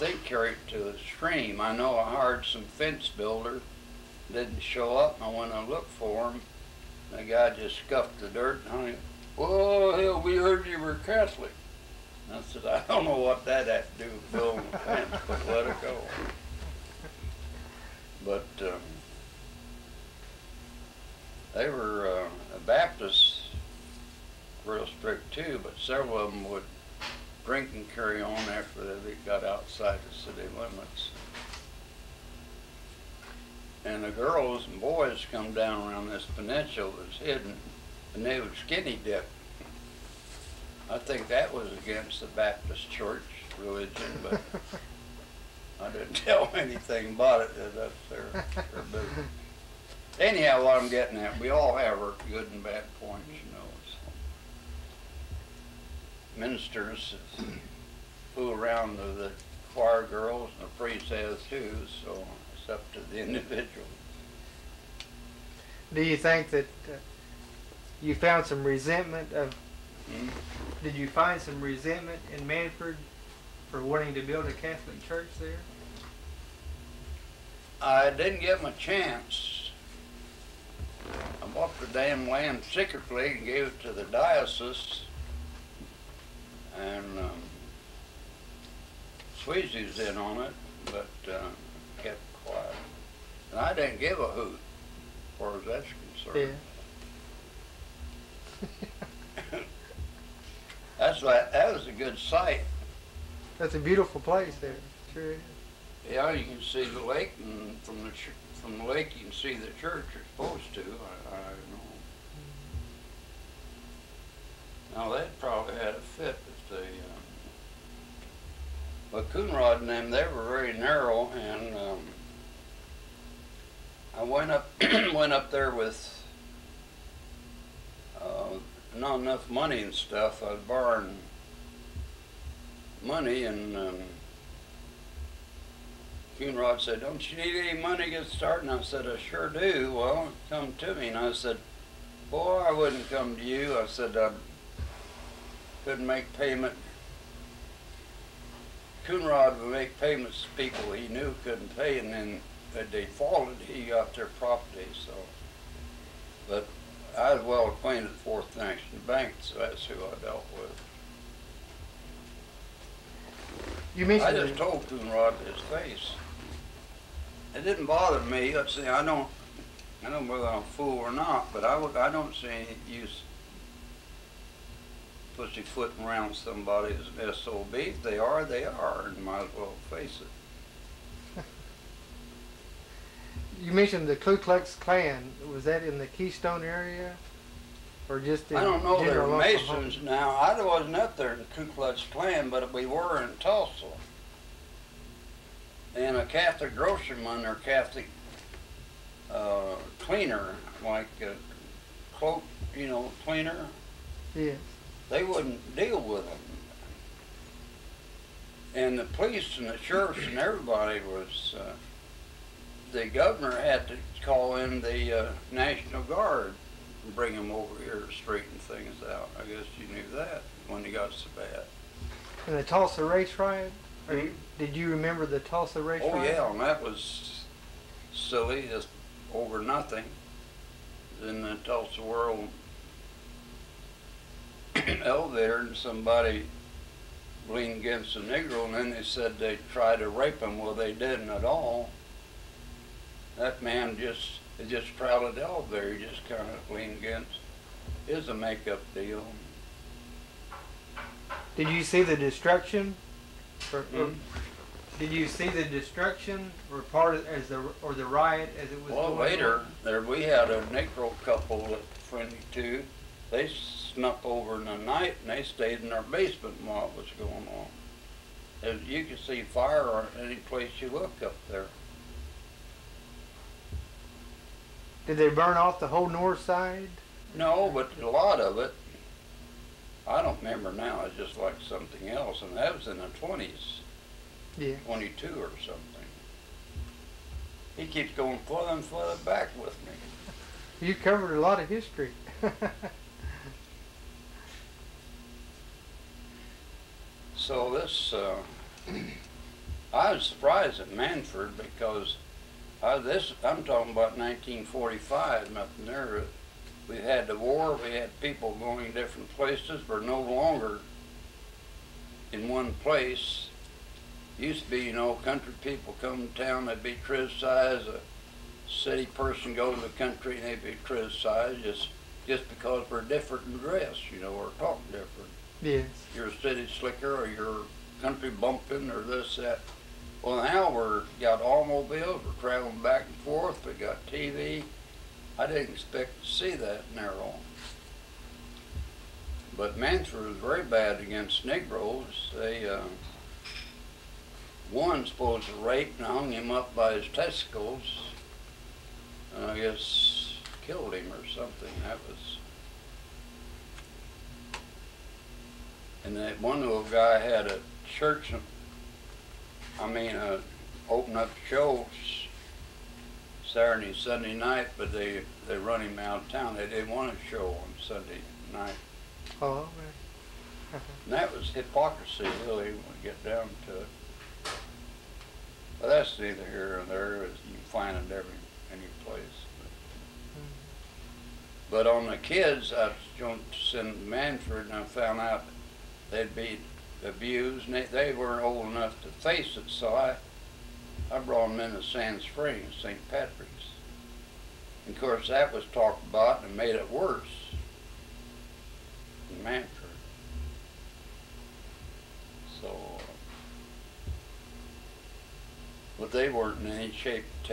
think carried it to the stream. I know I hired some fence builder, didn't show up, and I went and looked for him. The guy just scuffed the dirt, and I, "Well, hell, we heard you were Catholic." And I said, "I don't know what that had to do with building a fence, but let it go." But they were Baptists, real strict too, but several of them would drink and carry on after they got outside the city limits. And the girls and boys come down around this peninsula that's hidden, and they would skinny dip. I think that was against the Baptist church religion, but I didn't tell them anything about it. That's their business. Anyhow, what I'm getting at, we all have our good and bad points, you know. So. Ministers fool around with the choir girls, and the priest has too, so it's up to the individual. Do you think that you found some resentment of, did you find some resentment in Mannford for wanting to build a Catholic church there? I didn't give them a chance. I bought the damn land secretly and gave it to the diocese, and Sweezy's in on it, but kept quiet. And I didn't give a hoot, as far as that's concerned. Yeah. That was a good site. That's a beautiful place there. Sure is. Yeah, you can see the lake, and from the lake you can see the church. You're supposed to. I don't know. Now they'd probably had a fit if they. But Coonrod and them, they were very narrow, and I went up there with not enough money and stuff. I was borrowing money, and Coonrod said, "Don't you need any money to get started?" And I said, "I sure do." "Well, come to me." And I said, "Boy, I wouldn't come to you." I said, "I couldn't make payment." Coonrod would make payments to people he knew couldn't pay, and then if they defaulted, he got their property. So, but I was well acquainted with Fourth National Bank, so that's who I dealt with. You mentioned I just told Coonrod to his face. It didn't bother me. Let's see, I don't know whether I'm a fool or not, but I don't see any use pussyfooting around somebody as an SOB. If they are, and might as well face it. You mentioned the Ku Klux Klan. Was that in the Keystone area, or just in I don't know. They're general Masons now. I wasn't up there in the Ku Klux Klan, but we were in Tulsa. And a Catholic grocerman or Catholic cleaner, like a cloak, cleaner. Yes. They wouldn't deal with them. And the police and the sheriffs and everybody was, the governor had to call in the National Guard and bring them over here to straighten things out. I guess you knew that when it got so bad. And the Tulsa Race Riot? Did you remember the Tulsa Race Riot? Oh yeah, and that was silly, just over nothing. In the Tulsa World elevator, and somebody leaned against a Negro, and then they said they tried to rape him. Well, they didn't at all. That man just traveled the elevator. He just kind of leaned against. It was a make-up deal. Did you see the destruction? Did you see the destruction, or or the riot as it was? Well, later we had a Negro couple that friendly too. They snuck over in the night, and they stayed in our basement while it was going on. You could see fire any place you look up there. Did they burn off the whole north side? No, but a lot of it. I don't remember now. It's just like something else, and that was in the 20s. Yeah. 22 or something. He keeps going further and further back with me. You covered a lot of history. So this, I was surprised at Mannford because I'm talking about 1945, nothing there. We had the war, we had people going different places. We're no longer in one place. Used to be, you know, country people come to town, they'd be criticized. A city person go to the country and they'd be criticized just because we're different in dress, you know, or talk different. Yes. You're a city slicker or you're country bumpkin or this, that. Well, now we're got automobiles, we're traveling back and forth, we got TV. I didn't expect to see that in there on. But Mannford was very bad against Negroes. They, one supposed to rape and hung him up by his testicles. And I guess killed him or something. That was. And that one little guy had a church, open up shows Saturday and Sunday night, but they run him out of town. They didn't want a show on Sunday night. Oh, man. And that was hypocrisy, really, when we get down to it. But that's neither here nor there. You can find it any place. But on the kids, I was going to send to Mannford, and I found out they'd be abused, and they weren't old enough to face it, so I brought them into Sand Springs, St. Patrick's. And of course, that was talked about and made it worse in Mannford. So, but they weren't in any shape to take